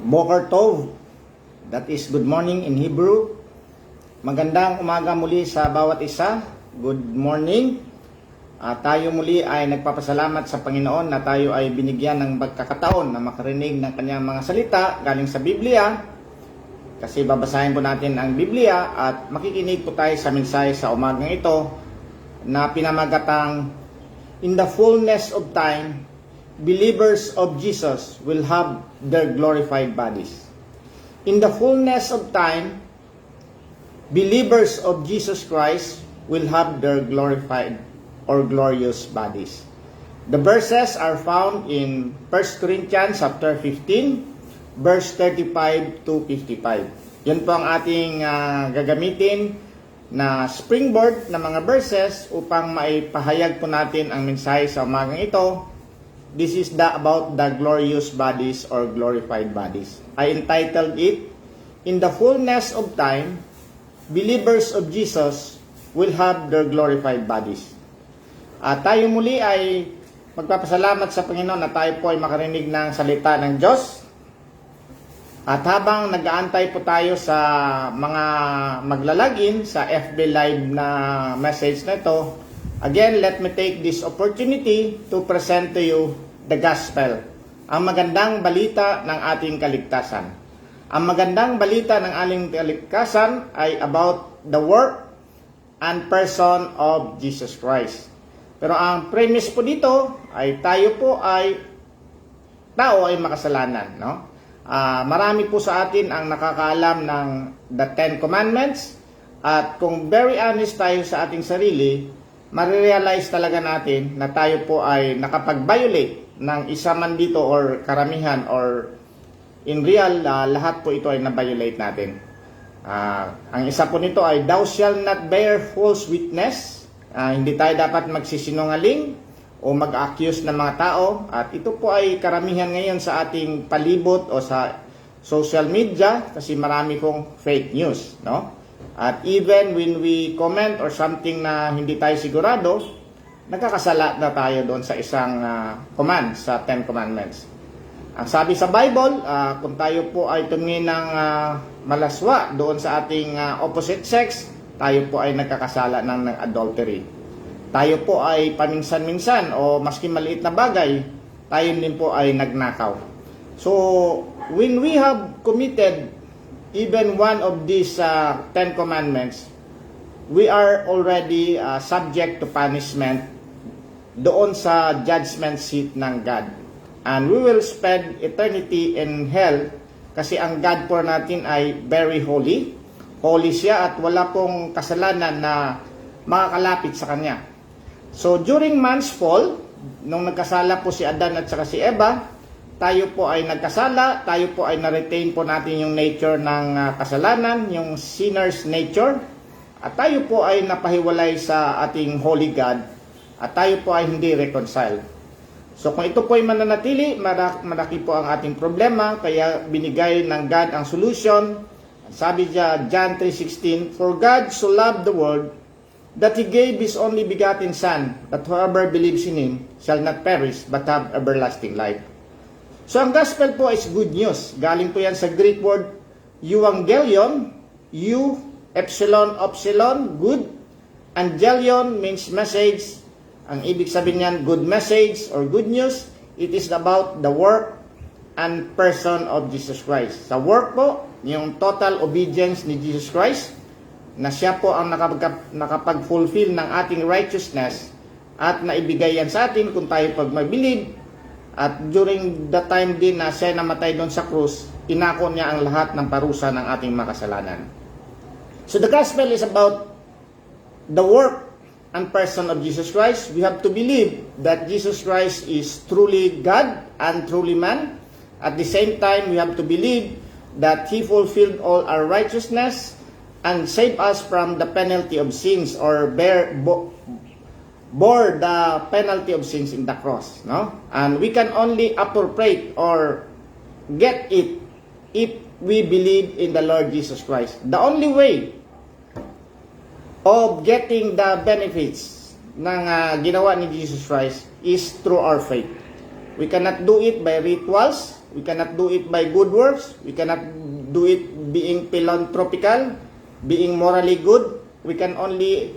Boker Tov, that is good morning in Hebrew. Magandang umaga muli sa bawat isa. Good morning. Tayo muli ay nagpapasalamat sa Panginoon na tayo ay binigyan ng pagkakataon na makarinig ng kanyang mga salita galing sa Biblia. Kasi babasahin po natin ang Biblia at makikinig po tayo sa mensahe sa umagang ito na pinamagatang In the fullness of time, believers of Jesus will have their glorified bodies. In the fullness of time, believers of Jesus Christ will have their glorified or glorious bodies. The verses are found in 1 Corinthians chapter 15, verse 35 to 55. Yun po ang ating gagamitin na springboard na mga verses upang maipahayag po natin ang mensahe sa umagang ito. This is about the glorious bodies or glorified bodies. I entitled it, In the fullness of time, believers of Jesus will have their glorified bodies. Tayo muli ay magpapasalamat sa Panginoon na tayo po ay makarinig ng salita ng Diyos. At habang nag-aantay po tayo sa mga maglalagin sa FB Live na message na ito, again, let me take this opportunity to present to you the gospel, ang magandang balita ng ating kaligtasan. Ang magandang balita ng ating kaligtasan ay about the work and person of Jesus Christ. Pero ang premise po dito ay tayo po ay tao ay makasalanan, no? Marami po sa atin ang nakakaalam ng the Ten Commandments at kung very honest tayo sa ating sarili, marirealize talaga natin na tayo po ay nakapag-violate ng isa man dito or karamihan or in real, lahat po ito ay na-violate natin. Ang isa po nito ay thou shalt not bear false witness. Hindi tayo dapat magsisinungaling o mag-accuse ng mga tao, at ito po ay karamihan ngayon sa ating palibot o sa social media kasi marami pong fake news, no? At even when we comment or something na hindi tayo sigurado, nagkakasala na tayo doon sa isang command sa Ten Commandments. Ang sabi sa Bible, kung tayo po ay tumingin ng malaswa doon sa ating opposite sex, tayo po ay nagkakasala ng adultery. Tayo po ay paminsan-minsan o maski maliit na bagay, tayo din po ay nagnakaw. So, when we have committed even one of these 10 commandments, we are already subject to punishment doon sa judgment seat ng God. And we will spend eternity in hell kasi ang God po natin ay very holy. Holy siya at wala pong kasalanan na makakalapit sa Kanya. So, during man's fall, nung nagkasala po si Adan at saka si Eva, tayo po ay nagkasala, tayo po ay na-retain po natin yung nature ng kasalanan, yung sinner's nature, at tayo po ay napahiwalay sa ating holy God, at tayo po ay hindi reconciled. So, kung ito po ay mananatili, malaki po ang ating problema, kaya binigay ng God ang solution. Sabi niya, John 3:16, For God so loved the world, that He gave His only begotten Son, that whoever believes in Him shall not perish, but have everlasting life. So, ang gospel po is good news. Galing po yan sa Greek word, euangelion, epsilon, good. Angelion means message. Ang ibig sabihin niyan, good message or good news. It is about the work and person of Jesus Christ. Sa work po, yung total obedience ni Jesus Christ, na siya po ang nakapag-fulfill ng ating righteousness at naibigay yan sa atin kung tayo pag mag-believe. At during the time din na siya namatay doon sa krus, inako niya ang lahat ng parusa ng ating makasalanan. So the gospel is about the work and person of Jesus Christ. We have to believe that Jesus Christ is truly God and truly man. At the same time, we have to believe that He fulfilled all our righteousness and save us from the penalty of sins or bore the penalty of sins in the cross, no? And we can only appropriate or get it if we believe in the Lord Jesus Christ. The only way of getting the benefits ng ginawa ni Jesus Christ is through our faith. We cannot do it by rituals. We cannot do it by good works. We cannot do it being philanthropical, being morally good. We can only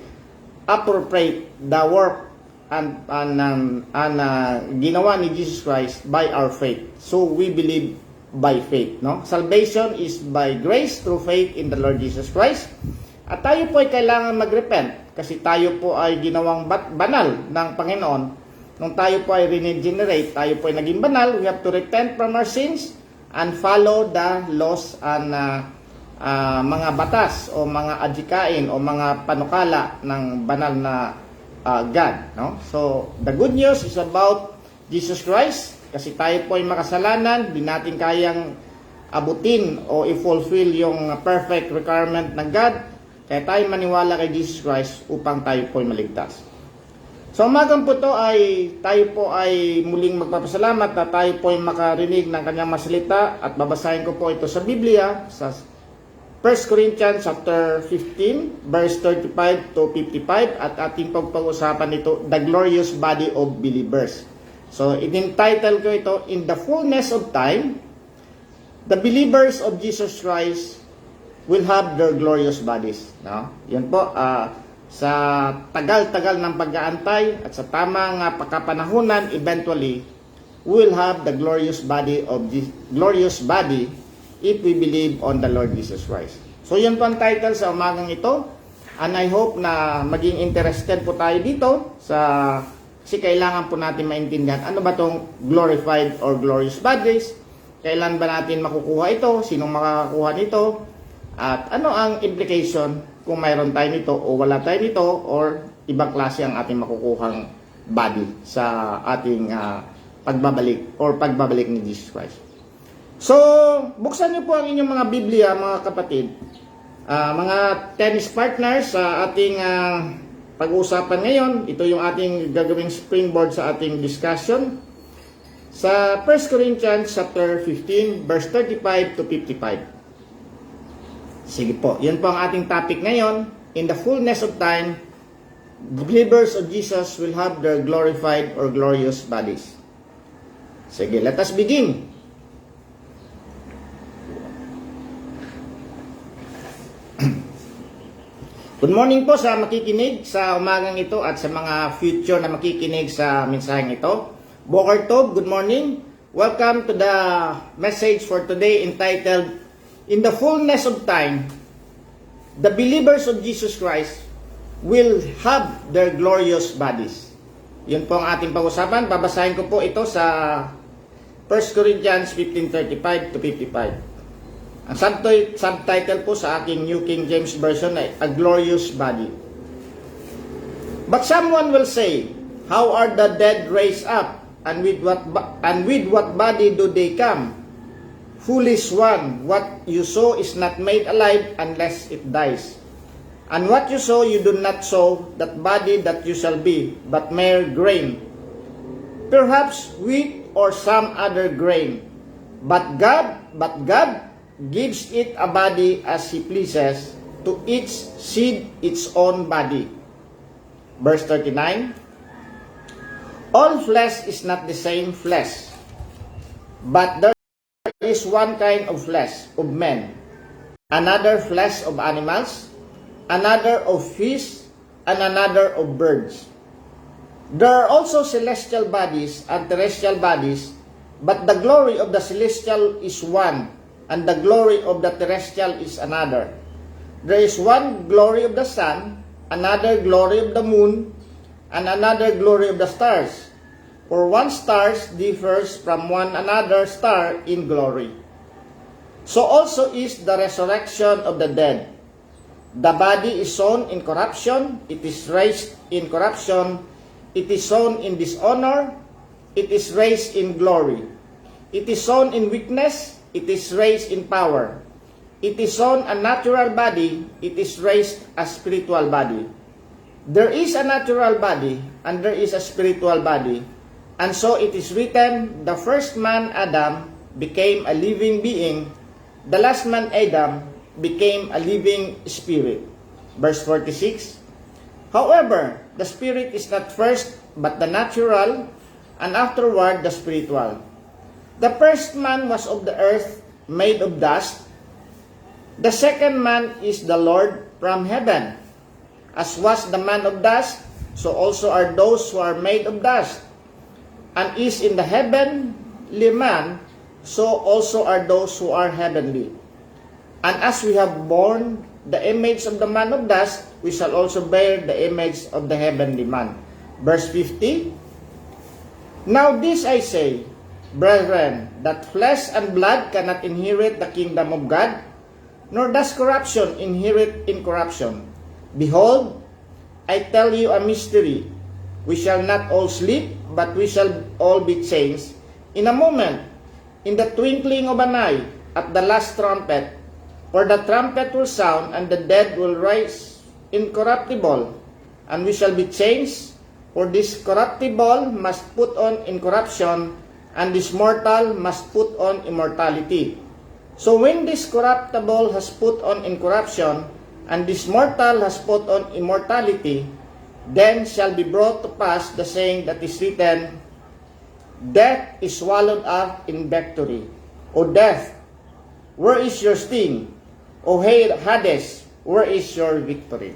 appropriate the work and ginawa ni Jesus Christ by our faith. So we believe by faith, no? Salvation is by grace through faith in the Lord Jesus Christ. At tayo po ay kailangan mag-repent kasi tayo po ay ginawang banal ng Panginoon. Nung tayo po ay regenerate, tayo po ay naging banal, we have to repent from our sins and follow the laws and mga batas o mga adhikain o mga panukala ng banal na God, no? So, the good news is about Jesus Christ kasi tayo po ay makasalanan, di natin kayang abutin o i-fulfill yung perfect requirement ng God, kaya tayo maniwala kay Jesus Christ upang tayo po ay maligtas. So umagang po to ay tayo po ay muling magpapasalamat na tayo po ay makarinig ng kanyang masalita at babasahin ko po ito sa Biblia sa 1 Corinthians chapter 15 verse 35 to 55 at ating pag-uusapan ito, the glorious body of believers. So in-entitle ko ito, in the fullness of time, the believers of Jesus Christ will have their glorious bodies. No? Yan po, sa tagal-tagal ng pag-aantay at sa tamang pagkapanahunan, eventually, we will have the glorious body if we believe on the Lord Jesus Christ. So, yun po ang title sa umagang ito. And I hope na maging interested po tayo dito kasi kailangan po natin maintindihan ano ba itong glorified or glorious bodies, kailan ba natin makukuha ito, sinong makakakuha nito, at ano ang implication kung mayroon tayo nito o wala tayo nito or ibang klase ang ating makukuhang body sa ating pagbabalik ni Jesus Christ. So, buksan niyo po ang inyong mga Biblia, mga kapatid, mga tennis partners sa ating pag-uusapan ngayon. Ito yung ating gagawing springboard sa ating discussion sa 1 Corinthians chapter 15 verse 35 to 55. Sige po, yun po ang ating topic ngayon. In the fullness of time, the believers of Jesus will have their glorified or glorious bodies. Sige, let us begin. Good morning po sa makikinig sa umagang ito at sa mga future na makikinig sa mensaheng ito. Boker Tov, good morning. Welcome to the message for today entitled, in the fullness of time, the believers of Jesus Christ will have their glorious bodies. Yun po ang ating pag-usapan. Babasahin ko po ito sa 1 Corinthians 15:35 to 55. Ang subtitle po sa aking New King James Version ay A Glorious Body. But someone will say, how are the dead raised up? And with what body do they come? Foolish one, what you sow is not made alive unless it dies. And what you sow, you do not sow that body that you shall be, but mere grain. Perhaps wheat or some other grain. But God gives it a body as He pleases, to each seed its own body. Verse 39. All flesh is not the same flesh, but there is one kind of flesh of men, another flesh of animals, another of fish, and another of birds. There are also celestial bodies and terrestrial bodies, but the glory of the celestial is one, and the glory of the terrestrial is another. There is one glory of the sun, another glory of the moon, and another glory of the stars. For one star differs from one another star in glory. So also is the resurrection of the dead. The body is sown in corruption, it is raised in corruption. It is sown in dishonor, it is raised in glory. It is sown in weakness, it is raised in power. It is sown a natural body, it is raised a spiritual body. There is a natural body, and there is a spiritual body. And so it is written, the first man, Adam, became a living being. The last man, Adam, became a living spirit. Verse 46. However, the spirit is not first, but the natural, and afterward the spiritual. The first man was of the earth, made of dust. The second man is the Lord from heaven. As was the man of dust, so also are those who are made of dust. And is in the heavenly man, so also are those who are heavenly. And as we have borne the image of the man of dust, we shall also bear the image of the heavenly man. Verse 50. Now this I say, brethren, that flesh and blood cannot inherit the kingdom of God, nor does corruption inherit incorruption. Behold, I tell you a mystery. We shall not all sleep, but we shall all be changed in a moment, in the twinkling of an eye, at the last trumpet. For the trumpet will sound, and the dead will rise incorruptible, and we shall be changed. For this corruptible must put on incorruption, and this mortal must put on immortality. So when this corruptible has put on incorruption, and this mortal has put on immortality, then shall be brought to pass the saying that is written, Death is swallowed up in victory. O death, where is your sting? O Hades, where is your victory?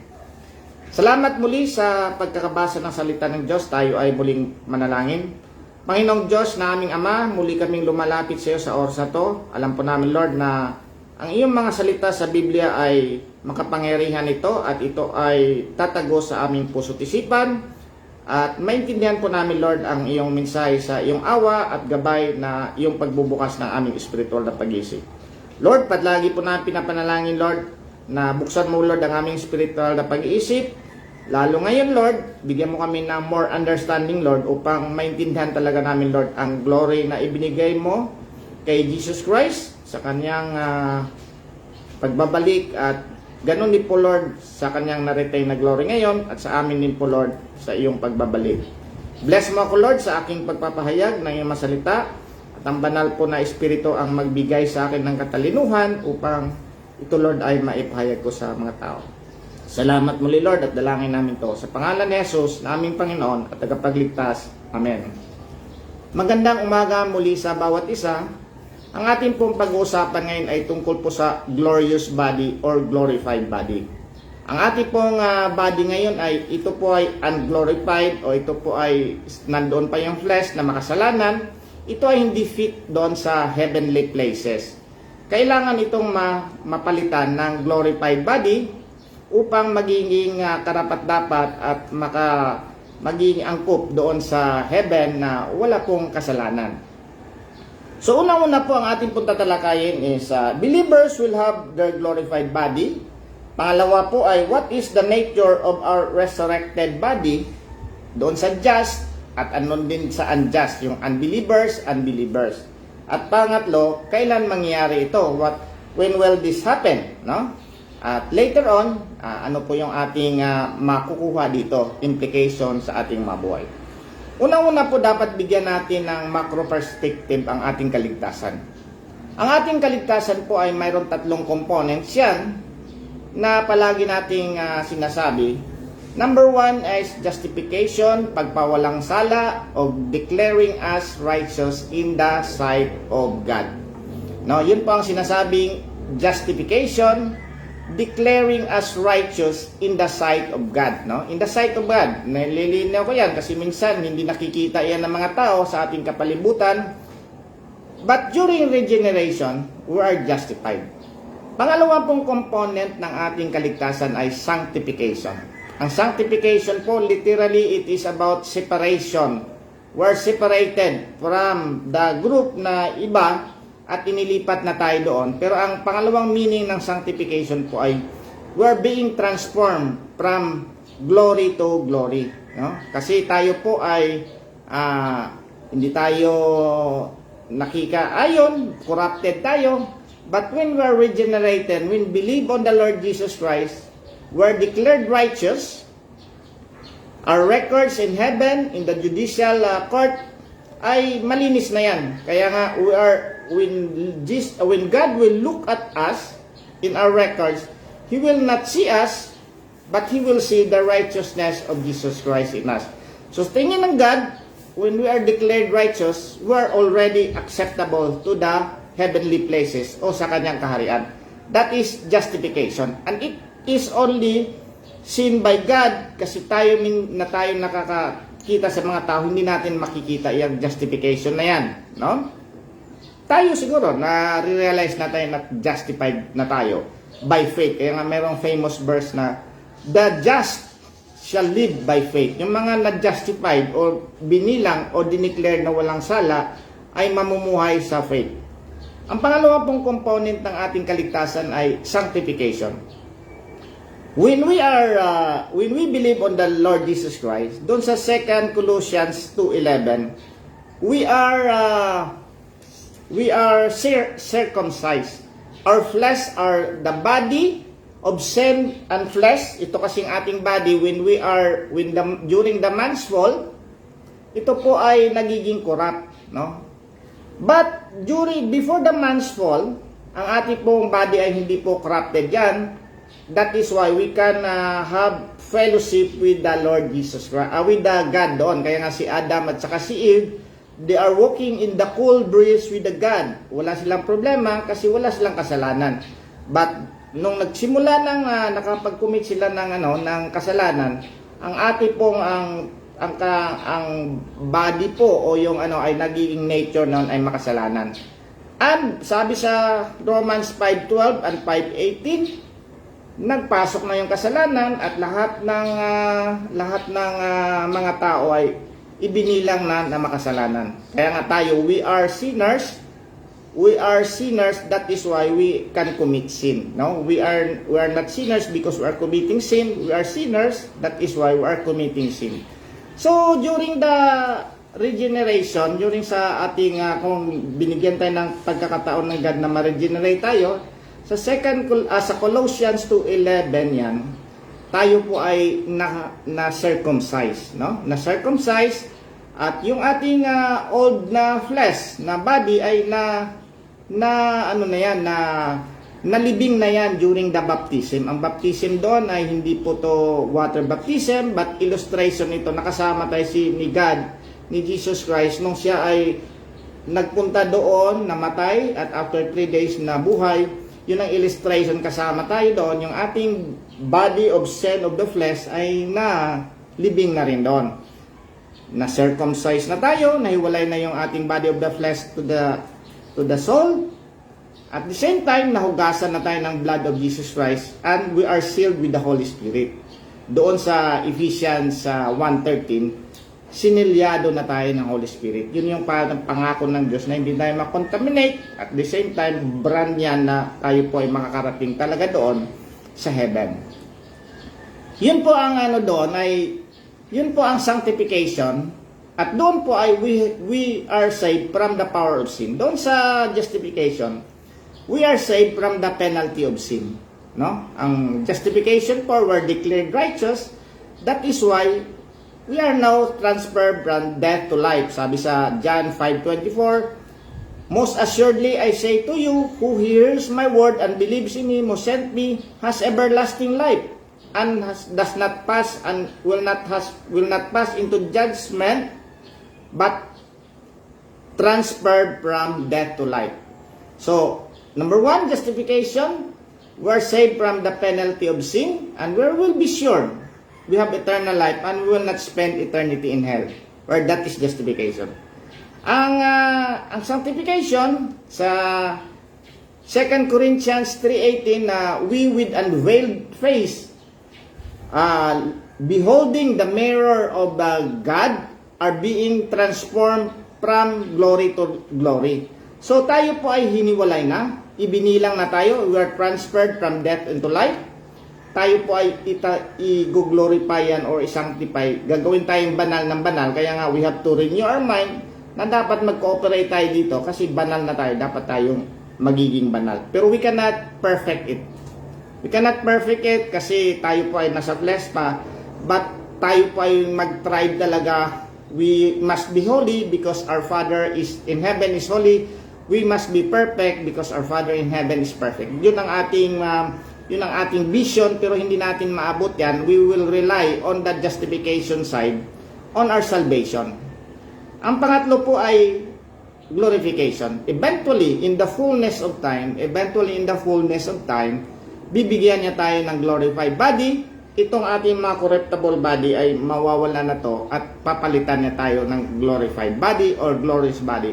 Salamat muli sa pagkakabasa ng salita ng Diyos. Tayo ay muling manalangin. Panginoong Diyos na aming Ama, muli kaming lumalapit sa iyo sa oras na to. Alam po namin, Lord, na ang iyong mga salita sa Biblia ay makapangyarihan ito at ito ay tatago sa aming puso't isipan. At maintindihan po namin, Lord, ang iyong mensahe sa iyong awa at gabay na iyong pagbubukas ng aming spiritual na pag-isip. Lord, lagi po namin pinapanalangin, Lord, na buksan mo, Lord, ang aming spiritual na pag-iisip. Lalo ngayon, Lord, bigyan mo kami ng more understanding, Lord, upang maintindihan talaga namin, Lord, ang glory na ibinigay mo kay Jesus Christ sa kanyang pagbabalik at ganun din po, Lord, sa kanyang na-retain na glory ngayon at sa amin din po, Lord, sa iyong pagbabalik. Bless mo ako, Lord, sa aking pagpapahayag ng iyong masalita at ang banal po na Espiritu ang magbigay sa akin ng katalinuhan upang ito, Lord, ay maipahayag ko sa mga tao. Salamat muli, Lord, at dalangin namin to sa pangalan ni Jesus na aming Panginoon at tagapagligtas. Amen. Magandang umaga muli sa bawat isa. Ang ating pong pag-uusapan ngayon ay tungkol po sa glorious body or glorified body. Ang ating pong body ngayon ay ito po ay unglorified o ito po ay nandoon pa yung flesh na makasalanan. Ito ay hindi fit doon sa heavenly places. Kailangan itong mapalitan ng glorified body upang magiging karapat-dapat at magiging angkop doon sa heaven na wala pong kasalanan. So unang-una po ang ating pong tatalakayin is believers will have their glorified body. Pangalawa po ay what is the nature of our resurrected body doon sa just at anon din sa unjust, yung unbelievers. At pangatlo, kailan mangyayari ito? When will this happen? No? At later on, ano po yung ating makukuha dito, implication sa ating mabuhay. Unang-una po dapat bigyan natin ng macro perspective ang ating kaligtasan. Ang ating kaligtasan po ay mayroon tatlong components yan na palagi nating sinasabi. Number one is justification, pagpawalang sala o declaring us righteous in the sight of God. No, yun po ang sinasabing justification, declaring us righteous in the sight of God, no? In the sight of God. Nalilinaw ko yan kasi minsan hindi nakikita yan ng mga tao sa ating kapalibutan. But during regeneration, we are justified. Pangalawa pong component ng ating kaligtasan ay sanctification. Ang sanctification po, literally, it is about separation. We're separated from the group na iba at inilipat na tayo doon. Pero ang pangalawang meaning ng sanctification po ay we're being transformed from glory to glory. No? Kasi tayo po ay hindi tayo nakikaayon, corrupted tayo. But when we're regenerated, when we believe on the Lord Jesus Christ, we're declared righteous. Our records in heaven, in the judicial court, ay malinis na yan. Kaya nga, when God will look at us in our records, He will not see us, but He will see the righteousness of Jesus Christ in us. So tingin ng God, when we are declared righteous, we are already acceptable to the heavenly places o sa kanyang kaharian. That is justification. And it is only seen by God kasi tayo nakakakita sa mga tao, hindi natin makikita yung justification na yan. No? Tayo siguro na realize na tayo na justified na tayo by faith. Kaya nga mayroong famous verse na the just shall live by faith. Yung mga na-justified o binilang o dineclare na walang sala ay mamumuhay sa faith. Ang pangalawa pong component ng ating kaligtasan ay sanctification. When we believe on the Lord Jesus Christ, doon sa 2 Colossians 2:11, we are circumcised. Our flesh are the body of sin and flesh. Ito kasing ating body during the man's fall, ito po ay nagiging corrupt, no? But before the man's fall, ang ating pong body ay hindi po corrupted yan. That is why we can have fellowship with the Lord Jesus Christ, with the God doon. Kaya nga si Adam at saka si Eve, they are walking in the cool breeze with the God. Wala silang problema kasi wala silang kasalanan. But nung nagsimula ng nakapag-commit sila ng kasalanan, ang ating pong ang body po o yung ay nagiging nature noon ay makasalanan. And sabi sa Romans 5:12 and 5:18, nagpasok na yung kasalanan at lahat ng mga tao ay ibinilang na makasalanan. Kaya nga tayo, we are sinners. That is why we can commit sin. No, we are not sinners because we are committing sin. We are sinners. That is why we are committing sin. So during the regeneration, during sa ating kung binigyan tayo ng pagkakataon ng God na ma-regenerate tayo, sa Colossians 2:11 yan, tayo po ay na-circumcise, no? Na-circumcise at yung ating old na flesh na body ay nalibing na yan during the baptism. Ang baptism doon ay hindi po to water baptism but illustration ito. Nakasama tayo ni God, ni Jesus Christ nung siya ay nagpunta doon, namatay at after 3 days na buhay. Yun ang illustration, kasama tayo doon. Yung ating body of sin of the flesh ay libing na rin doon. Na-circumcise na tayo, nahiwalay na yung ating body of the flesh to the soul. At the same time, nahugasan na tayo ng blood of Jesus Christ and we are sealed with the Holy Spirit. Doon sa Ephesians 1:13, sinilyado na tayo ng Holy Spirit. Yun yung pangako ng Diyos na hindi tayo makontaminate. At the same time, brand yan na tayo po ay makakarating talaga doon sa heaven. Yun po ang yun po ang sanctification. At doon po ay we are saved from the power of sin. Doon sa justification, we are saved from the penalty of sin. No? Ang justification po, we're declared righteous. That is why we are now transferred from death to life. Sabi sa John 5:24, most assuredly I say to you, who hears my word and believes in him who sent me has everlasting life, and does not pass and will not pass into judgment, but transferred from death to life. So, number 1, justification. We're saved from the penalty of sin, and we will be sure we have eternal life and we will not spend eternity in hell. Or that is justification. Ang sanctification sa 2 Corinthians 3:18 na we with unveiled face beholding the mirror of God are being transformed from glory to glory. So tayo po ay hiniwalay na, ibinilang na tayo, we are transferred from death into life. Tayo po ay i-glorify yan or i-sanctify. Gagawin tayong banal ng banal. Kaya nga, we have to renew our mind na dapat mag-cooperate tayo dito kasi banal na tayo. Dapat tayong magiging banal. Pero we cannot perfect it. We cannot perfect it kasi tayo po ay nasa flesh pa. But tayo po ay mag-try talaga. We must be holy because our Father is in heaven is holy. We must be perfect because our Father in heaven is perfect. Yun ang ating vision, pero hindi natin maabot yan. We will rely on the justification side, on our salvation. Ang pangatlo po ay glorification. Eventually, in the fullness of time, bibigyan niya tayo ng glorified body. Itong ating mga corruptible body ay mawawala na to at papalitan niya tayo ng glorified body or glorious body.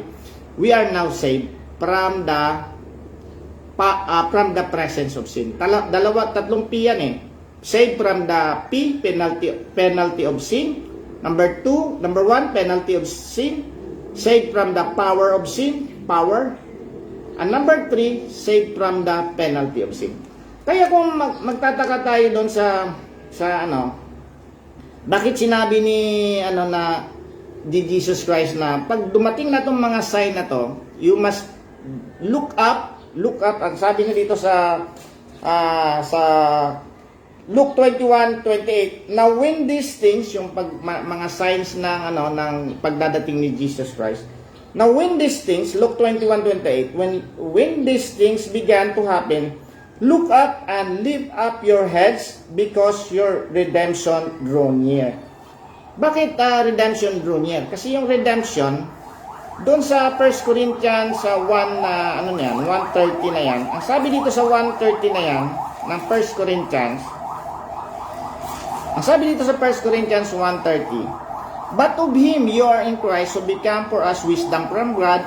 We are now saved from the presence of sin. Tatlong P yan eh. Saved from the P, penalty of sin. Number 1, penalty of sin. Saved from the power of sin, power. And number 3, saved from the penalty of sin. Kaya kung magtataka tayo doon sa bakit sinabi ni Jesus Christ na pag dumating na tong mga sign na to, you must look up. Ang sabi niya dito sa Luke 21:28. Now when these things, yung mga signs ng pagdadating ni Jesus Christ. Now when these things, Luke 21:28, when these things began to happen, look up and lift up your heads because your redemption drew near. Bakit redemption drew near? Kasi yung redemption doon sa 1 Corinthians 1:30 na yan. Ang sabi dito sa 1:30 na yan ng 1 Corinthians. Ang sabi dito sa 1 Corinthians 1:30, but of Him you are in Christ, who become for us wisdom from God,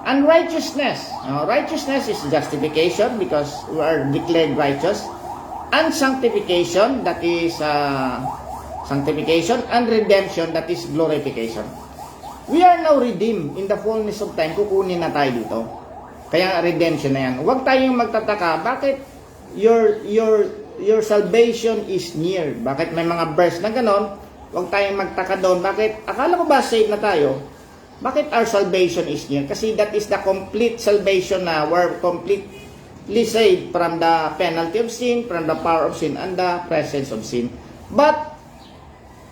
and righteousness. Righteousness is justification because we are declared righteous, and sanctification, that is sanctification, and redemption, that is glorification. We are now redeemed in the fullness of time. Kukunin na tayo dito. Kaya redemption na yan. Huwag tayong magtataka, bakit your salvation is near? Bakit may mga verse na ganon? Huwag tayong magtaka doon. Bakit? Akala ko ba saved na tayo? Bakit our salvation is near? Kasi that is the complete salvation na we're completely saved from the penalty of sin, from the power of sin, and the presence of sin. But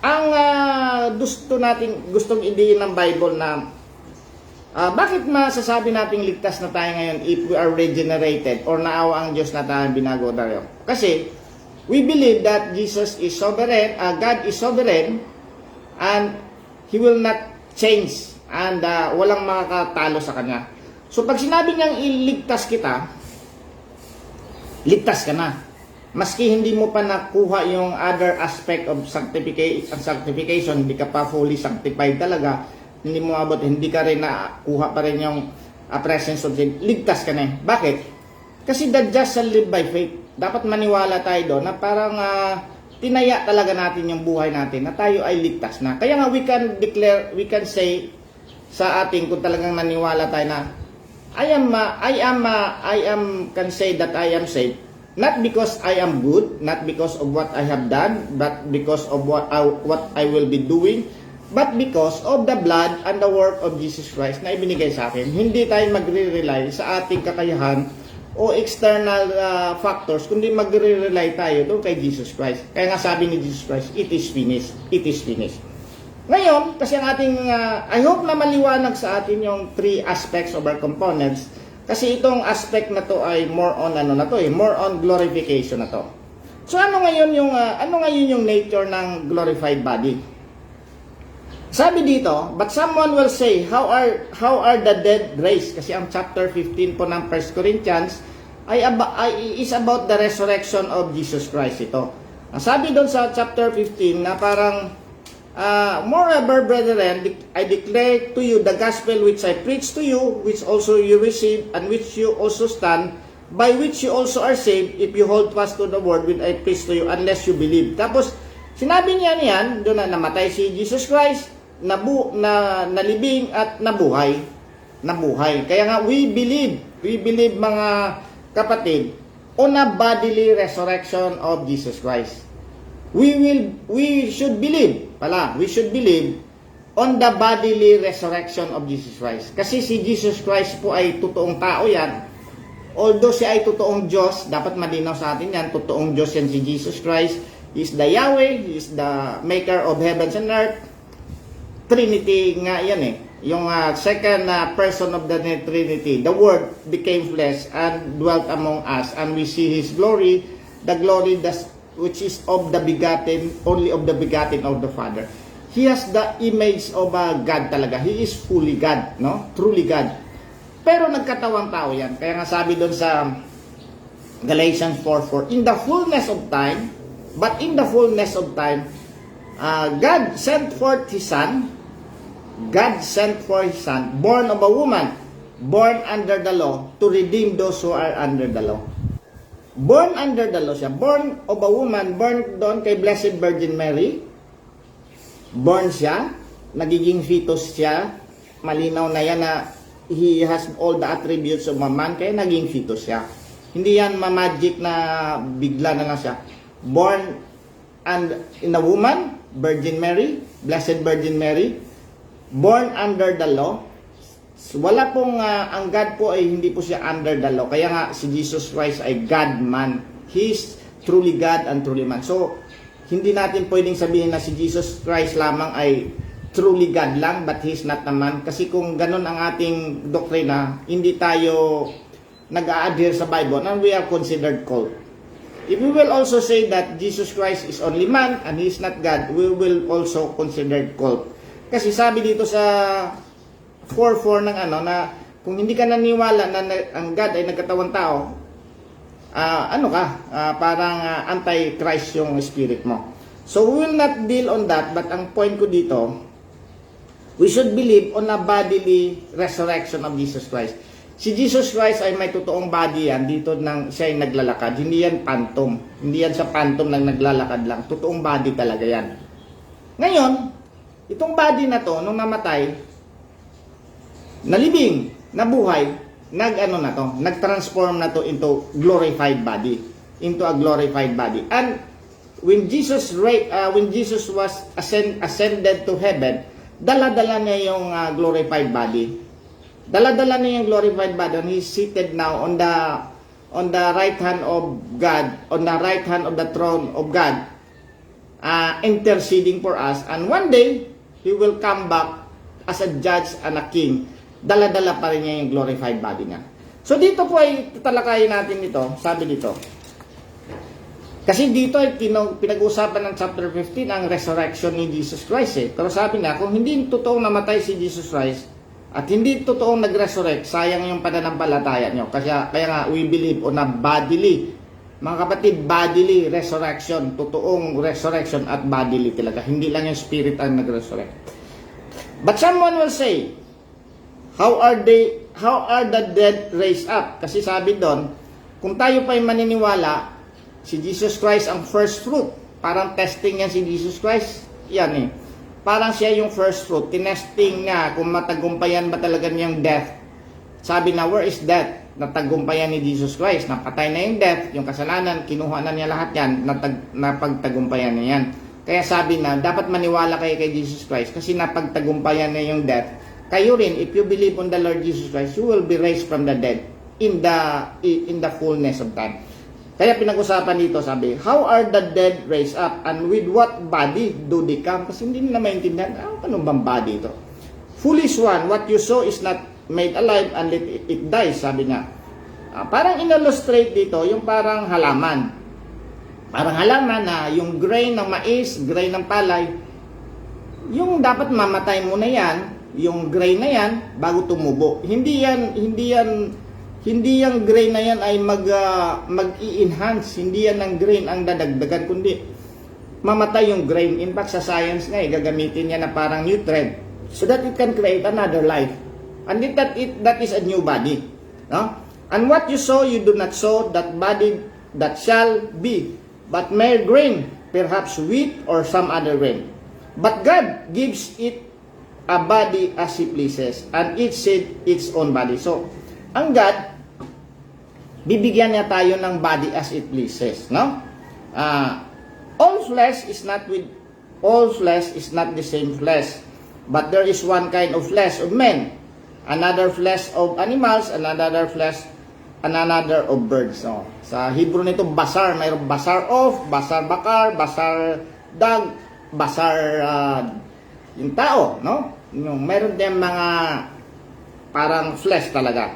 ang gustong idiin ng Bible na bakit masasabi nating ligtas na tayo ngayon if we are regenerated or naawa ang Diyos na tayo binago tayo? Kasi we believe that Jesus is sovereign, God is sovereign, and He will not change, and walang makakatalo sa Kanya. So pag sinabi niyang iligtas kita, ligtas ka na. Maski hindi mo pa nakuha yung other aspect of sanctification, hindi ka pa fully sanctified talaga, hindi mo abot, hindi ka rin nakuha pa rin yung presence of sin, ligtas ka na. Bakit? Kasi the just shall live by faith. Dapat maniwala tayo doon na parang tinaya talaga natin yung buhay natin na tayo ay ligtas na. Kaya nga we can say sa ating, kung talagang naniwala tayo na can say that I am saved, not because I am good, not because of what I have done, but because of what I will be doing, but because of the blood and the work of Jesus Christ na ibinigay sa akin. Hindi tayo magre-rely sa ating kakayahan o external factors, kundi magre-rely tayo doon kay Jesus Christ. Kaya nga sabi ni Jesus Christ, it is finished. It is finished. Ngayon, kasi ang ating, I hope na maliwanag sa atin yung three aspects of our components. Kasi itong aspect na to ay more on more on glorification na to. So ano ngayon yung nature ng glorified body? Sabi dito, but someone will say, how are the dead raised? Kasi ang chapter 15 po ng 1 Corinthians is about the resurrection of Jesus Christ ito. Ang sabi doon sa chapter 15 na parang moreover, brethren, I declare to you the gospel which I preach to you, which also you receive, and which you also stand, by which you also are saved, if you hold fast to the word which I preach to you, unless you believe. Tapos, sinabi niya niyan, doon na namatay si Jesus Christ, nalibing at nabuhay. Kaya nga, we believe mga kapatid, on a bodily resurrection of Jesus Christ. We should believe on the bodily resurrection of Jesus Christ. Kasi si Jesus Christ po ay totoong tao yan. Although siya ay totoong Diyos, dapat malinaw sa atin yan, totoong Diyos yan si Jesus Christ. He is the Yahweh, He is the maker of heavens and earth. Trinity nga yan eh. Yung second person of the Trinity. The Word became flesh and dwelt among us, and we see His glory, the glory which is of the begotten, only of the begotten of the Father. He has the image of God talaga. He is fully God, no? Truly God. Pero nagkatawang tao yan. Kaya nga sabi doon sa Galatians 4:4, in the fullness of time, but in the fullness of time, God sent forth His Son. God sent forth His Son, born of a woman, born under the law, to redeem those who are under the law. Born under the law siya. Born of a woman, born doon kay Blessed Virgin Mary. Born siya, nagiging fetus siya. Malinaw na yan na He has all the attributes of a man, kaya naging fetus siya. Hindi yan ma-magic na bigla na lang siya. Born and in a woman, Virgin Mary, Blessed Virgin Mary, born under the law. Wala pong, ang God po ay hindi po siya under the law. Kaya nga si Jesus Christ ay God-man. He is truly God and truly man. So, hindi natin pwedeng sabihin na si Jesus Christ lamang ay truly God lang, but He is not a man. Kasi kung ganun ang ating doktrina, hindi tayo nag-a-adhere sa Bible, and we are considered cult. If we will also say that Jesus Christ is only man and He is not God, we will also consider cult. Kasi sabi dito sa 4:4 ng na kung hindi ka naniwala na ang God ay nagkatawang tao, parang anti-Christ yung spirit mo. So we will not deal on that, but ang point ko dito, we should believe on a bodily resurrection of Jesus Christ. Si Jesus Christ ay may totoong body yan, dito nang siya ay naglalakad. Hindi yan phantom. Hindi yan sa phantom lang naglalakad lang. Totoong body talaga yan. Ngayon, itong body na to, nung namatay, nalibing, nabuhay, nag-transform na to into glorified body. Into a glorified body. And when Jesus was ascended to heaven, dala-dala niya yung glorified body. Dala-dala niya yung glorified body, and He's seated now on the right hand of God, on the right hand of the throne of God, interceding for us. And one day, He will come back as a judge and a king. Dala-dala pa rin niya yung glorified body niya. So dito po ay tatalakayin natin ito, sabi dito. Kasi dito ay pinag-uusapan ng chapter 15 ang resurrection ni Jesus Christ . Pero sabi na, kung hindi totoong namatay si Jesus Christ at hindi totoong nag-resurrect, sayang yung pananampalataya nyo. Kaya nga, we believe on a bodily, mga kapatid, bodily resurrection, totoong resurrection at bodily talaga. Hindi lang yung spirit ang nag-resurrect. But someone will say, how are the dead raised up? Kasi sabi doon, kung tayo pa'y maniniwala, si Jesus Christ ang first fruit. Parang testing yan si Jesus Christ. Yan Parang siya yung first fruit. Tinesting nga kung matagumpayan ba talaga niyang death. Sabi na, where is death? Natagumpayan ni Jesus Christ. Napatay na yung death, yung kasalanan, kinuha na niya lahat yan, napagtagumpayan niya yan. Kaya sabi na, dapat maniwala kayo kay Jesus Christ kasi napagtagumpayan na yung death. Kayo rin, if you believe on the Lord Jesus Christ, you will be raised from the dead in the fullness of time. Kaya pinag-usapan dito, sabi, how are the dead raised up and with what body do they come? Kasi hindi nila maintindihan, ano bang body ito? Foolish one, what you saw is not made alive and let it die, sabi niya. Parang in-illustrate dito, yung parang halaman. Parang halaman na yung grain ng mais, grain ng palay, yung dapat mamatay mo na yan, yung grain na yan, bago tumubo. Hindi yung grain na yan ay mag-i-enhance. Hindi yan ang grain ang dadagdagan, kundi mamatay yung grain. In fact, sa science nga, gagamitin niya na parang nutrient so that it can create another life. And that is a new body. No? And what you sow, you do not sow that body that shall be, but mere grain, perhaps wheat or some other grain. But God gives it a body as He pleases, and each seed its own body. So, ang God, bibigyan niya tayo ng body as it pleases, no? All flesh is not the same flesh, but there is one kind of flesh of men, another flesh of animals, another of birds. No? Sa Hebrew nito, basar, mayroong basar of, basar bakar, basar dag, basar yung tao, no? Mayroon din mga parang flesh talaga.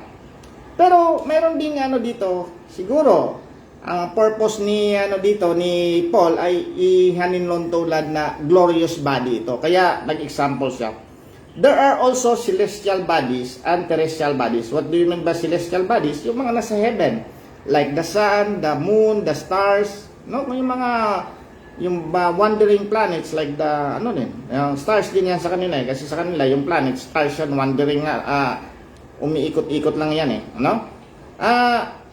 Pero meron ding dito, siguro, ang purpose ni dito ni Paul ay ihaninlon tulad na glorious body ito. Kaya nag-example siya. There are also celestial bodies and terrestrial bodies. What do you mean by celestial bodies? Yung mga nasa heaven, like the sun, the moon, the stars, no? Yung wandering planets like the yung stars din yan sa kanila kasi sa kanila yung planets, stars yan, wandering umiikot-ikot lang yan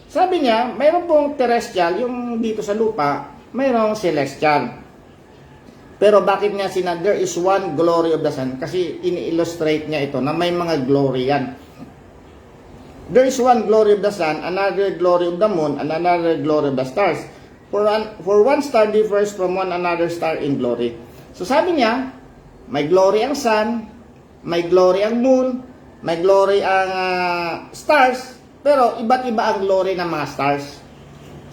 sabi niya, mayroon pong terrestrial, yung dito sa lupa, mayroong celestial. Pero bakit niya there is one glory of the sun? Kasi ini-illustrate niya ito na may mga glory yan. There is one glory of the sun, another glory of the moon, and another glory of the stars. For one star differs from one another star in glory. So sabi niya, may glory ang sun, may glory ang moon, may glory ang stars, pero iba't iba ang glory ng mga stars.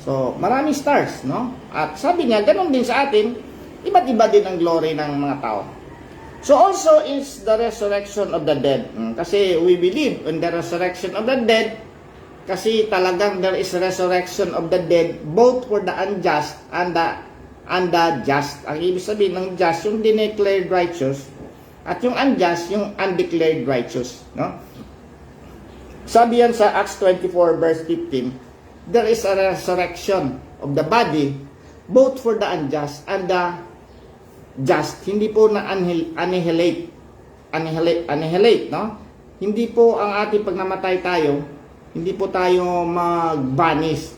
So, maraming stars, no? At sabi niya, ganun din sa atin, iba't iba din ang glory ng mga tao. So, also is the resurrection of the dead. Kasi we believe in the resurrection of the dead, kasi talagang there is resurrection of the dead, both for the unjust and the just. Ang ibig sabihin ng just, yung declared righteous, at yung unjust, yung undeclared righteous, no? Sabi yan sa Acts 24 verse 15, there is a resurrection of the body both for the unjust and the just. Hindi po na annihilate, no? Hindi po ang ating pag namatay tayo, hindi po tayo mag-vanish,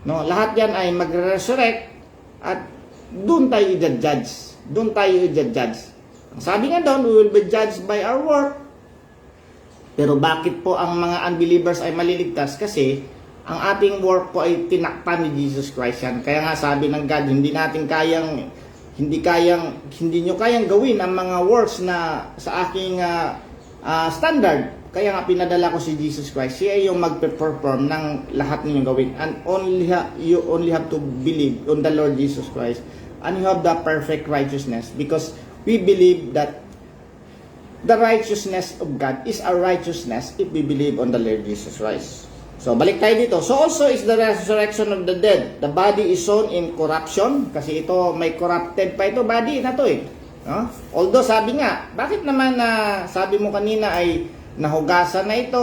no? Lahat yan ay magre-resurrect at doon tayo i-judge. Doon tayo i-judge. Sabi nga doon, we will be judged by our work. Pero bakit po ang mga unbelievers ay maliligtas? Kasi ang ating work po ay tinakpan ni Jesus Christ yan. Kaya nga sabi ng God, hindi nyo kayang gawin ang mga works na sa aking standard. Kaya nga pinadala ko si Jesus Christ. Siya yung magpe-perform ng lahat ninyong gawin. And you only have to believe on the Lord Jesus Christ. And you have the perfect righteousness. Because we believe that the righteousness of God is our righteousness if we believe on the Lord Jesus Christ. So, balik tayo dito. So, also is the resurrection of the dead. The body is sown in corruption. Kasi ito, may corrupted pa ito body na to No? Although, sabi nga, bakit naman sabi mo kanina ay nahugasan na ito,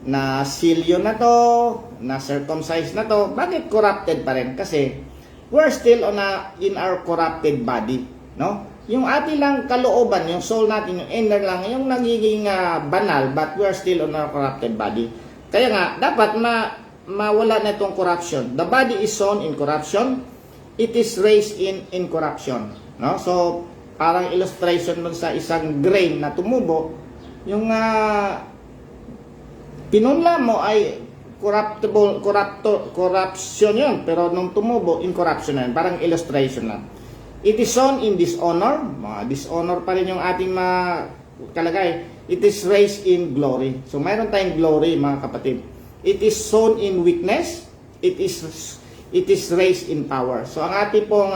na silyo na to, na circumcised na to, bakit corrupted pa rin? Kasi, we're still in our corrupted body. No? Yung ating lang kalooban, yung soul natin, yung inner lang, yung nagiging banal, but we are still on our corrupted body. Kaya nga, dapat mawala na itong corruption. The body is sown in corruption, it is raised in incorruption. No? So, parang illustration dun sa isang grain na tumubo, yung pinunla mo ay corruption yun, pero nung tumubo, incorruption na yun. Parang illustration lang. It is sown in dishonor. Dishonor pa rin yung ating kalagay. It is raised in glory. So, mayroon tayong glory, mga kapatid. It is sown in weakness. It is raised in power. So, ang ating pong,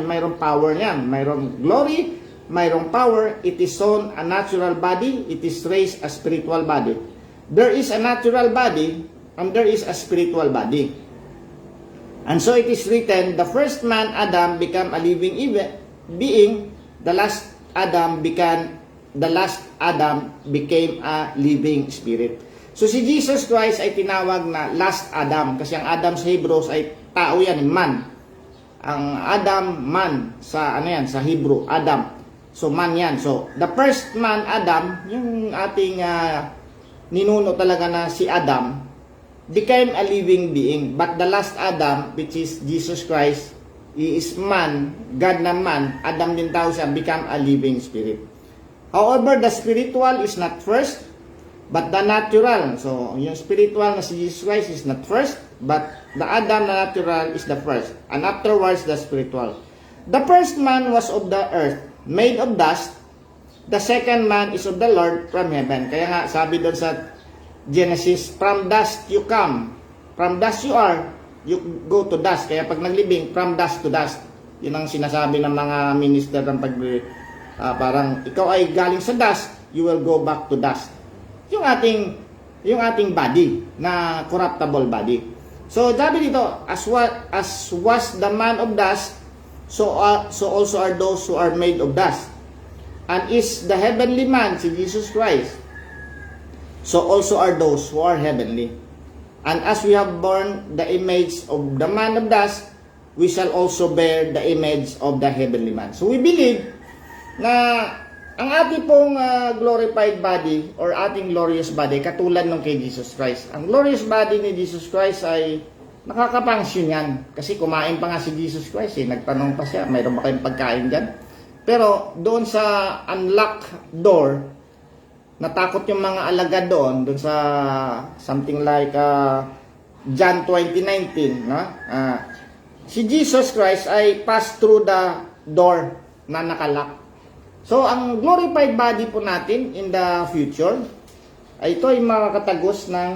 mayroong power niyan. Mayroong glory, mayroong power. It is sown a natural body. It is raised a spiritual body. There is a natural body, and there is a spiritual body. And so it is written, the first man, Adam, became a living being. The last Adam became a living spirit. So si Jesus Christ ay tinawag na last Adam. Kasi ang Adam sa Hebrews ay tao yan, man. Ang Adam, man. Sa sa Hebrew, Adam. So man yan. So the first man, Adam, yung ating ninuno talaga na si Adam, became a living being. But the last Adam, which is Jesus Christ, he is man, God na man, Adam din tao siya, become a living spirit. However, the spiritual is not first, but the natural. So, yung spiritual na si Jesus Christ is not first, but the Adam na natural is the first. And afterwards, the spiritual. The first man was of the earth, made of dust. The second man is of the Lord from heaven. Kaya nga, sabi doon sa Genesis, from dust you come, from dust you are, you go to dust. Kaya pag naglibing, from dust to dust. Yun ang sinasabi ng mga minister ng parang ikaw ay galing sa dust, you will go back to dust. Yung ating body na corruptible body. So sabi dito, as was the man of dust, so also are those who are made of dust. And is the heavenly man, si Jesus Christ, so also are those who are heavenly. And as we have borne the image of the man of dust, we shall also bear the image of the heavenly man. So we believe na ang ating pong glorified body or ating glorious body, katulad nung kay Jesus Christ. Ang glorious body ni Jesus Christ ay nakakapangsyon yan. Kasi kumain pa nga si Jesus Christ. Nagtanong pa siya, mayroon ba kayong pagkain dyan? Pero doon sa unlocked door, natakot yung mga alagad doon sa something like John 20:19, no? Si Jesus Christ ay passed through the door na nakalock. So, ang glorified body po natin in the future, ay ito ay makakatagos ng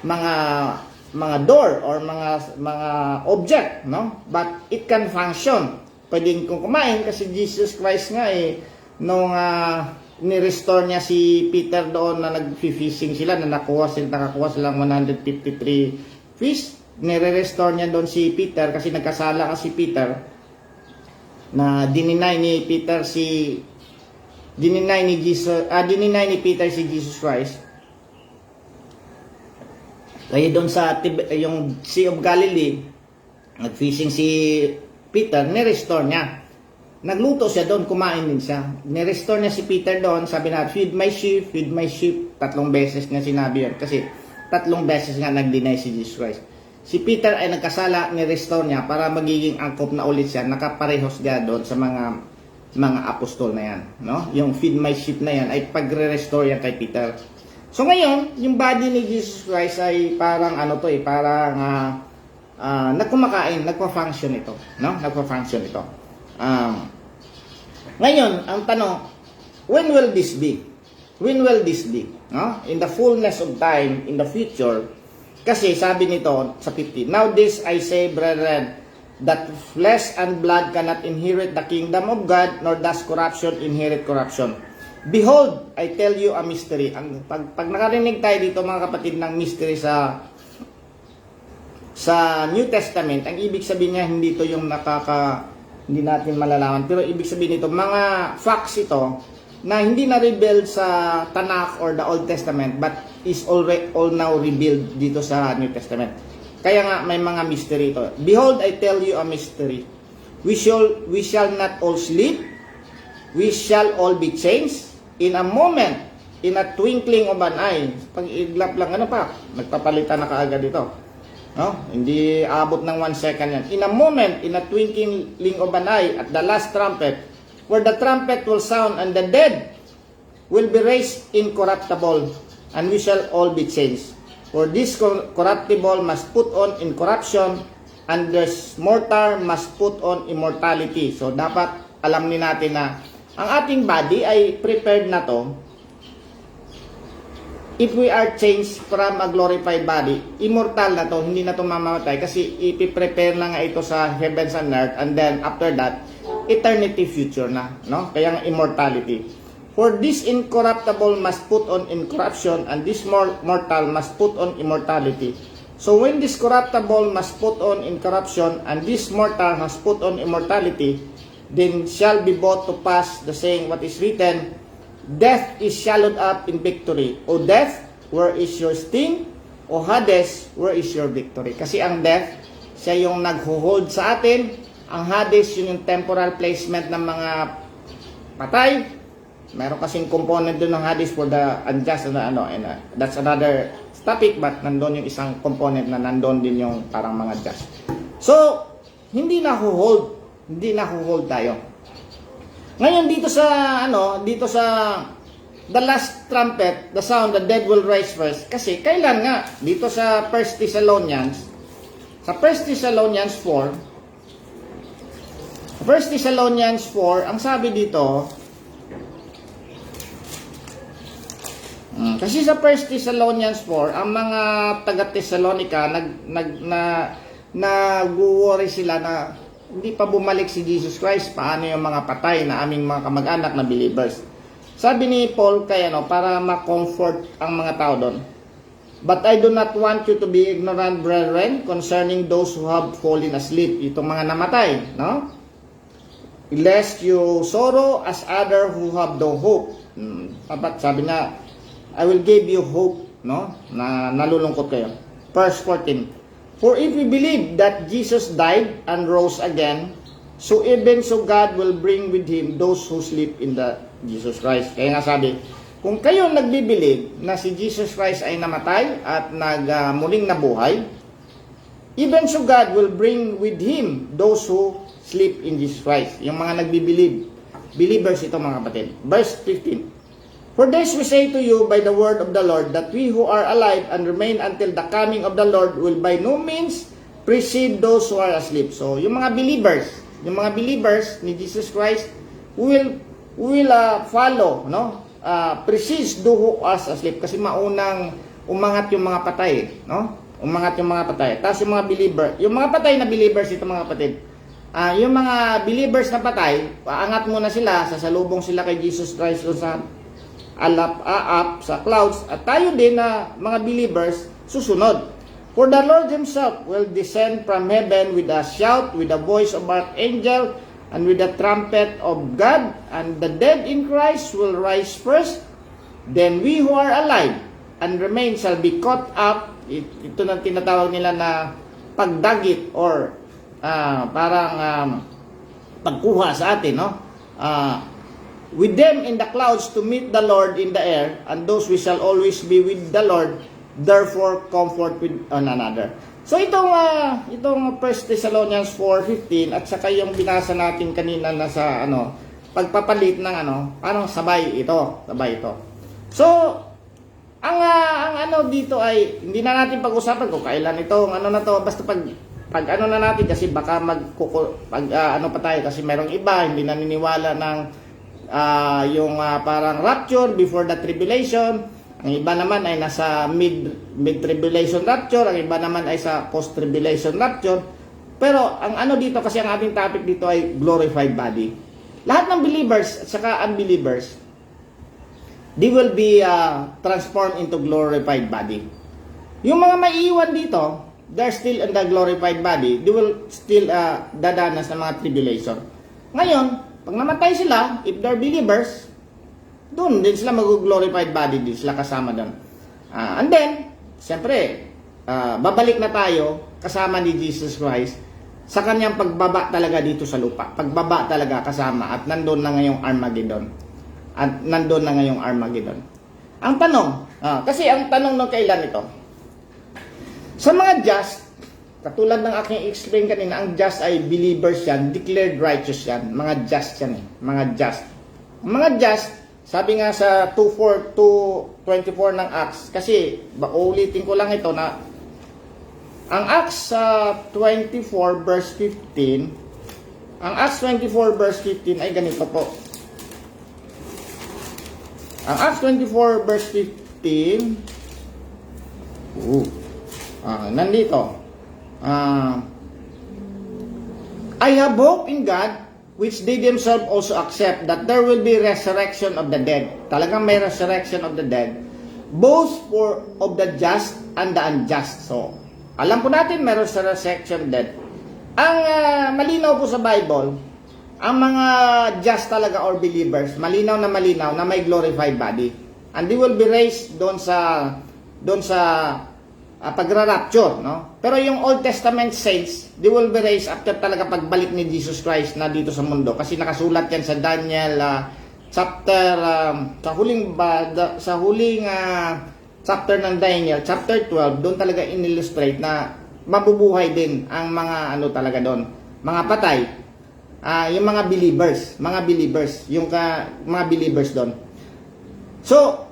mga door or mga object, no? But it can function. Pwedeng kung kumain kasi Jesus Christ nga nung ni-restore niya si Peter doon na nag-fishing sila, na nakakuha silang 153 fish. Nire-restore niya doon si Peter kasi nagkasala kasi Peter na dininay ni Peter si Jesus Christ. Kaya doon sa yung Sea of Galilee, nag-fishing si Peter, ni-restore niya. Nagluto siya doon, kumain din siya. Ni-restore niya si Peter doon, sabi na, feed my sheep, feed my sheep. 3 beses niya sinabi yun. Kasi 3 beses nga nag-deny si Jesus Christ. Si Peter ay nagkasala, ni-restore niya para magiging angkop na ulit siya. Nakaparehos niya doon sa mga apostol na yan. No? Yung feed my sheep na yan ay pagre-restore yan kay Peter. So ngayon, yung body ni Jesus Christ ay parang nagkumakain, nagpa-function ito, no? Nagpa-function ito. Ngayon, ang tanong, when will this be? When will this be? No? In the fullness of time, in the future. Kasi sabi nito sa 50, now this I say, brethren, that flesh and blood cannot inherit the kingdom of God, nor does corruption inherit corruption. Behold, I tell you a mystery. Pag nakarinig tayo dito mga kapatid ng mystery sa New Testament, ang ibig sabihin niya hindi ito yung hindi natin malalaman, pero ibig sabihin nito mga facts ito na hindi na revealed sa Tanakh or the Old Testament but is all now revealed dito sa New Testament. Kaya nga may mga mystery ito. Behold, I tell you a mystery. We shall not all sleep. We shall all be changed in a moment, in a twinkling of an eye. Pag iglap lang nagpapalitan na kaagad ito. No? Hindi abot ng 1 second yan. In a moment, in a twinkling of an eye, at the last trumpet, where the trumpet will sound, and the dead will be raised incorruptible, and we shall all be changed. For this corruptible must put on incorruption, and this mortal must put on immortality. So, dapat alam ni natin na ang ating body ay prepared na to. If we are changed from a glorified body, immortal na to, hindi na to mamamatay kasi ipiprepare na nga ito sa heavens and earth, and then after that, eternity future na, no? Kaya nga immortality. For this incorruptible must put on incorruption, and this mortal must put on immortality. So when this corruptible must put on incorruption, and this mortal has put on immortality, then shall be brought to pass the saying what is written, death is swallowed up in victory. O death, where is your sting? O Hades, where is your victory? Kasi ang death, siya yung nagho-hold sa atin. Ang Hades, yun yung temporal placement ng mga patay. Meron kasing component doon ng Hades for the unjust and that's another topic, but nandun yung isang component na nandun din yung parang mga just. So, hindi na hold tayo. Ngayon dito sa the last trumpet, the sound, the dead will rise first. Kasi kailan nga dito sa 1 Thessalonians 4, ang sabi dito, kasi sa 1 Thessalonians 4, ang mga taga-Thessalonica nag-worry sila na hindi pa bumalik si Jesus Christ, paano yung mga patay na aming mga kamag-anak na believers. Sabi ni Paul para ma-comfort ang mga tao doon, But I do not want you to be ignorant, brethren, concerning those who have fallen asleep. Itong mga namatay, no? Lest you sorrow as other who have no hope. Sabi niya, I will give you hope, no? Na nalulungkot kayo. Verse 14. For if we believe that Jesus died and rose again, so even so God will bring with Him those who sleep in the Jesus Christ. Kaya nga sabi, kung kayo nagbibilib na si Jesus Christ ay namatay at muling nabuhay, even so God will bring with Him those who sleep in Jesus Christ. Yung mga nagbibilib. Believers ito mga kapatid. Verse 15. For this we say to you by the word of the Lord, that we who are alive and remain until the coming of the Lord will by no means precede those who are asleep. So, yung mga believers ni Jesus Christ will follow, no? Precedes those who are asleep, kasi maunang umangat yung mga patay, no? Umangat yung mga patay. Tapos yung mga patay na believers ito mga kapatid. Yung mga believers na patay, aangat muna sila, sasalubong sila kay Jesus Christ sa sa clouds, at tayo din na mga believers susunod. For the Lord Himself will descend from heaven with a shout, with the voice of archangel, and with the trumpet of God, and the dead in Christ will rise first. Then we who are alive and remain shall be caught up. Ito na tinatawag nila na pagdagit or parang pagkuha sa atin, no? With them in the clouds to meet the Lord in the air, and those we shall always be with the Lord, therefore comfort with one another. So itong 1 Thessalonians 4:15 at saka yung binasa natin kanina na sa pagpapalit ng parang sabay ito. So ang dito ay hindi na natin pag-usapan kung kailan itong na to, basta pag na natin, kasi baka pa tayo, kasi merong iba hindi naniniwala ng yung parang rapture before the tribulation. Ang iba naman ay nasa mid-tribulation rapture, ang iba naman ay sa post-tribulation rapture. Pero ang dito, kasi ang ating topic dito ay glorified body. Lahat ng believers at saka unbelievers, they will be transformed into glorified body. Yung mga maiiwan dito, they're still in the glorified body. They will still dadanas ng mga tribulation. Ngayon, pag namatay sila, if they're believers, doon din sila mag-glorified body, din sila kasama doon. And then, siyempre, babalik na tayo kasama ni Jesus Christ sa kanyang pagbaba talaga dito sa lupa. Pagbaba talaga kasama, at nandun na ngayong Armageddon. Ang tanong, kasi ang tanong ng kailan ito, sa mga just, katulad ng aking explain kanina, ang just ay believers yan, declared righteous yan, mga just yan mga just. Mga just, sabi nga sa 2:24 ng Acts, kasi ulitin ko lang ito na ang Acts 24 verse 15, ang Acts 24 verse 15 ay ganito po. Ang Acts 24 verse 15, nandito, I have hope in God, which they themselves also accept, that there will be resurrection of the dead. Talagang may resurrection of the dead, both of the just and the unjust. So, alam po natin may resurrection of the dead. Ang malinaw po sa Bible, ang mga just talaga or believers, malinaw na may glorified body. And they will be raised doon sa pagra-rapture, no? Pero yung Old Testament saints, they will be raised after talaga pagbalik ni Jesus Christ na dito sa mundo, kasi nakasulat yan sa Daniel chapter chapter ng Daniel, chapter 12. Doon talaga in-illustrate na mabubuhay din ang mga talaga doon, mga patay, yung mga believers, yung mga believers doon. So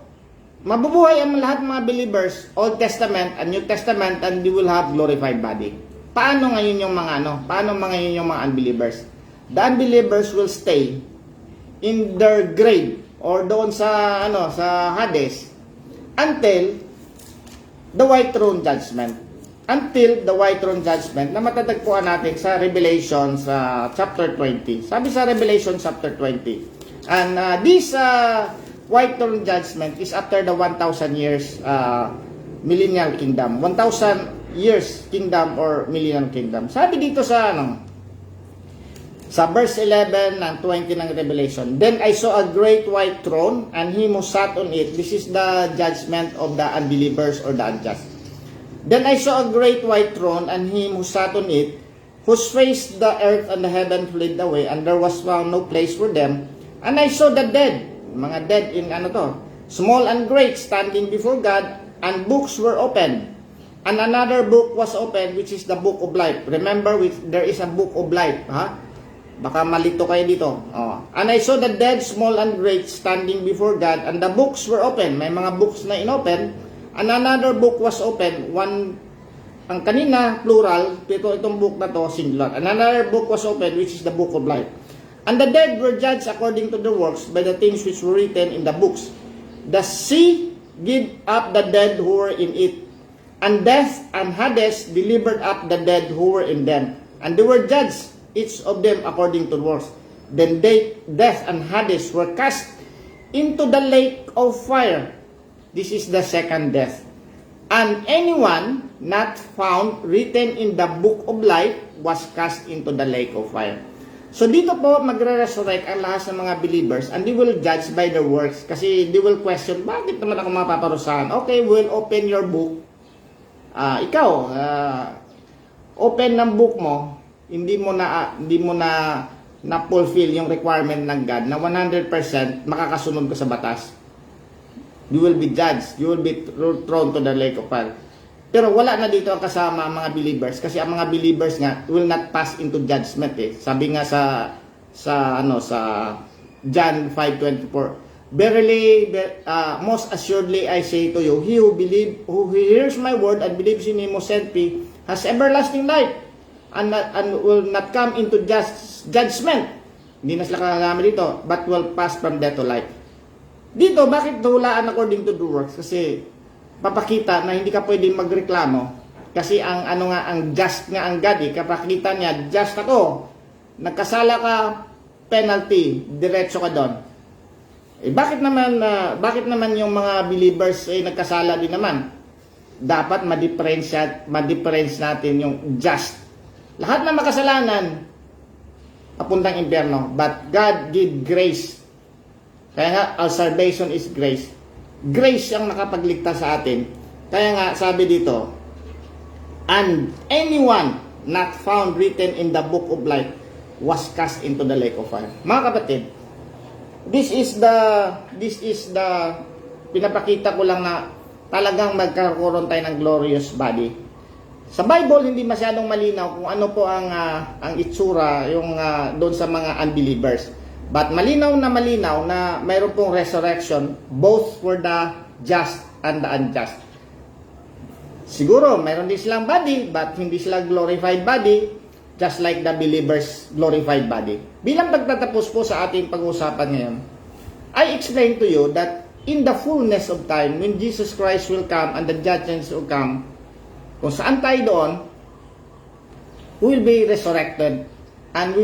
mabubuhay ang lahat ng mga believers, Old Testament and New Testament, and they will have glorified body. Paano ngayon yung mga unbelievers? The unbelievers will stay in their grave or doon sa Hades until the white throne judgment. Until the white throne judgment na matatagpuan natin sa Revelation sa chapter 20. Sabi sa Revelation chapter 20. And this white throne judgment is after the 1,000 years millennial kingdom. 1,000 years kingdom or millennial kingdom. Sabi dito sa verse 11 ng 20 ng Revelation, "Then I saw a great white throne, and him who sat on it." This is the judgment of the unbelievers or the unjust. "Then I saw a great white throne, and him who sat on it, whose face the earth and the heaven fled away, and there was found no place for them. And I saw the dead," mga dead in small and great, standing before God, and books were opened. And another book was opened, which is the book of life. Remember, there is a book of life, ha? Baka malito kayo dito. "And I saw the dead, small and great, standing before God, and the books were open." May mga books na inopen. And another book was open. One, ang kanina, plural, pero itong book na to, singular. And another book was open, which is the book of life. "And the dead were judged according to their works by the things which were written in the books. The sea gave up the dead who were in it, and death and Hades delivered up the dead who were in them. And they were judged, each of them according to the works. Then death and Hades were cast into the lake of fire." This is the second death. "And anyone not found written in the book of life was cast into the lake of fire." So dito po magre-resurrect ang lahat ng mga believers, and they will judge by their works. Kasi they will question, bakit naman ako mapaparusahan? Okay, we'll open your book. Open ng book mo, hindi mo na fulfill yung requirement ng God na 100% makakasunod ka sa batas. You will be judged. You will be thrown to the lake of fire. Pero wala na dito ang kasama ang mga believers, kasi ang mga believers nga will not pass into judgment eh. Sabi nga sa John 5:24, "Verily, most assuredly I say to you, he who hears my word and believes in him who sent me has everlasting life, and will not come into judgment." Hindi na sila kakasama dito, "but will pass from death to life." Dito, bakit hulaan according to the works? Kasi papakita na hindi ka pwedeng magreklamo. Kasi ang just nga ang God, kapakita niya, just ako, nagkasala ka, penalty, diretso ka doon. Bakit naman yung mga believers nagkasala din naman? Dapat ma-difference natin yung just. Lahat ng makasalanan papuntang impyerno, but God give grace. Kaya nga, our salvation is grace. Grace ang nakapagligtas sa atin. Kaya nga, sabi dito, "And anyone not found written in the book of life was cast into the lake of fire." Mga kapatid, this is the pinapakita ko lang na talagang magkakaroon tayo ng glorious body. Sa Bible, hindi masyadong malinaw kung ano po ang itsura yung doon sa mga unbelievers. But malinaw na mayroon pong resurrection both for the just and the unjust. Siguro, mayroon din silang body, but hindi sila glorified body, just like the believers' glorified body. Bilang pagtatapos po sa ating pag-uusapan ngayon, I explain to you that in the fullness of time, when Jesus Christ will come and the judgments will come, kung saan tayo doon, we will be resurrected, and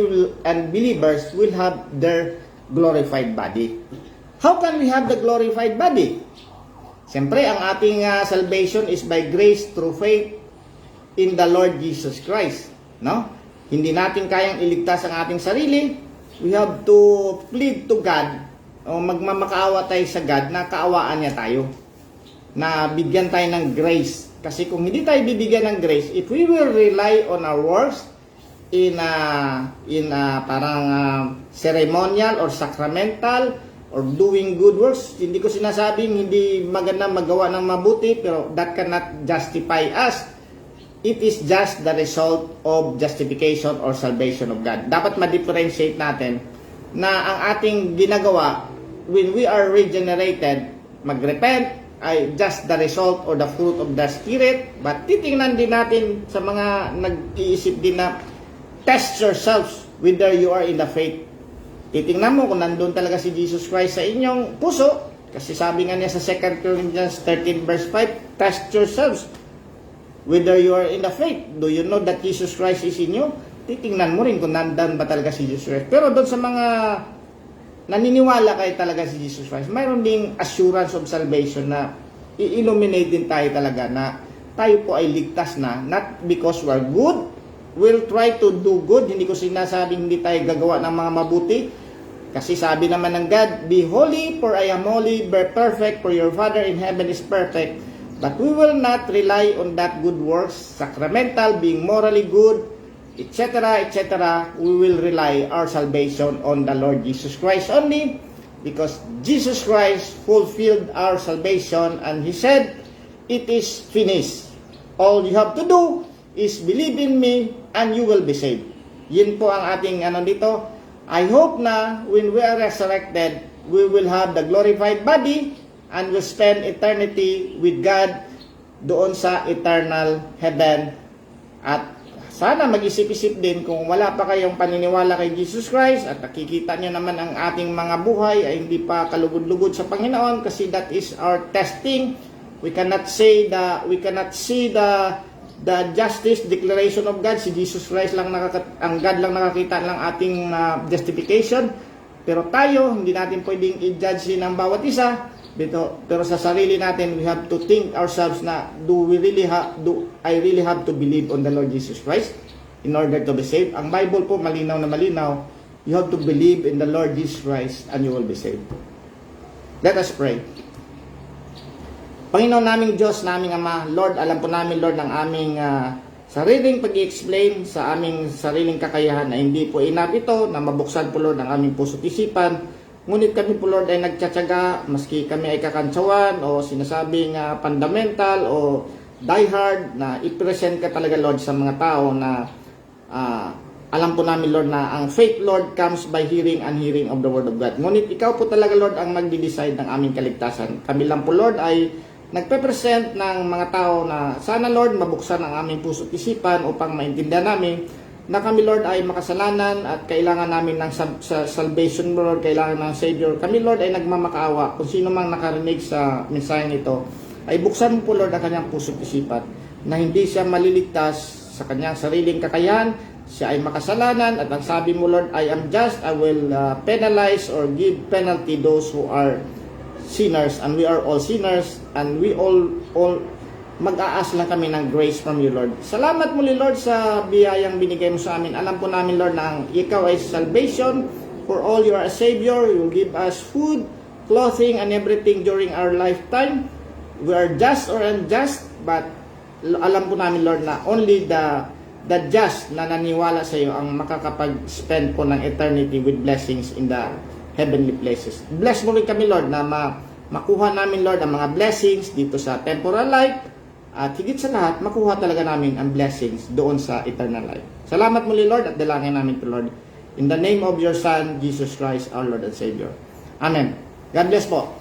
believers will have their glorified body. How can we have the glorified body? Siyempre, ang ating salvation is by grace through faith in the Lord Jesus Christ. No? Hindi natin kayang iligtas ang ating sarili. We have to plead to God, o magmamakaawa tayo sa God na kaawaan niya tayo, na bigyan tayo ng grace. Kasi kung hindi tayo bibigyan ng grace, if we will rely on our works, in parang ceremonial or sacramental or doing good works, hindi ko sinasabing hindi maganda magawa ng mabuti, pero that cannot justify us. It is just the result of justification or salvation of God. Dapat ma-differentiate natin na ang ating ginagawa when we are regenerated, mag-repent, ay just the result or the fruit of the Spirit. But titingnan din natin sa mga nag-iisip din na test yourselves whether you are in the faith. Titingnan mo kung nandun talaga si Jesus Christ sa inyong puso. Kasi sabi nga niya sa 2 Corinthians 13 verse 5, test yourselves whether you are in the faith. Do you know that Jesus Christ is in you? Titingnan mo rin kung nandun ba talaga si Jesus Christ. Pero doon sa mga naniniwala kayo talaga si Jesus Christ, mayroon ding assurance of salvation na i-illuminate din tayo talaga na tayo po ay ligtas na, not because we're good. We'll try to do good. Hindi ko sinasabing hindi tayo gagawa ng mga mabuti. Kasi sabi naman ng God, be holy for I am holy, be perfect for your Father in heaven is perfect. But we will not rely on that good works, sacramental, being morally good, etc., etc. We will rely our salvation on the Lord Jesus Christ only, because Jesus Christ fulfilled our salvation and He said, it is finished. All you have to do is believe in me and you will be saved. Yun po ang ating dito. I hope na when we are resurrected, we will have the glorified body and will spend eternity with God doon sa eternal heaven. At sana mag-isip-isip din kung wala pa kayong paniniwala kay Jesus Christ at nakikita nyo naman ang ating mga buhay ay hindi pa kalugod-lugod sa Panginoon, kasi that is our testing. We cannot see the justice declaration of God. Si Jesus Christ lang ang God lang nakakita ng ating justification. Pero tayo, hindi natin pwedeng i-judge ng bawat isa. Pero sa sarili natin, we have to think ourselves na do I really have to believe on the Lord Jesus Christ in order to be saved? Ang Bible po malinaw na malinaw. You have to believe in the Lord Jesus Christ and you will be saved. Let us pray. Panginoon naming Diyos, naming Ama, Lord, alam po namin, Lord, ang aming sariling pag-i-explain sa aming sariling kakayahan na hindi po enough ito, na mabuksan po, Lord, ang aming puso't isipan. Ngunit kami po, Lord, ay nagtsatsaga, maski kami ay kakantsawan o sinasabing fundamental o diehard, na i-present ka talaga, Lord, sa mga tao na alam po namin, Lord, na ang faith, Lord, comes by hearing and hearing of the Word of God. Ngunit ikaw po talaga, Lord, ang magdi-decide ng aming kaligtasan. Kami lang po, Lord, ay nagpe-present ng mga tao na sana, Lord, mabuksan ang aming puso't isipan upang maintindihan namin na kami, Lord, ay makasalanan at kailangan namin ng salvation, Lord, kailangan ng Savior. Kami, Lord, ay nagmamakaawa. Kung sino mang nakarinig sa mensaheng ito, ay buksan mo po, Lord, ang kanyang puso't isipan na hindi siya maliligtas sa kanyang sariling kakayahan. Siya ay makasalanan at ang sabi mo, Lord, I am just, I will penalize or give penalty those who are sinners, and we are all sinners, and we all mag-aas lang kami ng grace from you, Lord. Salamat muli, Lord, sa biyayang binigay mo sa amin. Alam po namin, Lord, na ikaw ay salvation. For all you are a Savior. You will give us food, clothing, and everything during our lifetime. We are just or unjust, but alam po namin, Lord, na only the just na naniwala sa iyo ang makakapag-spend po ng eternity with blessings in the heavenly places. Bless mo rin kami, Lord, na makuha namin, Lord, ang mga blessings dito sa temporal life, at higit sa lahat, makuha talaga namin ang blessings doon sa eternal life. Salamat muli, Lord, at dalangin namin po, Lord, in the name of your Son, Jesus Christ, our Lord and Savior. Amen. God bless po.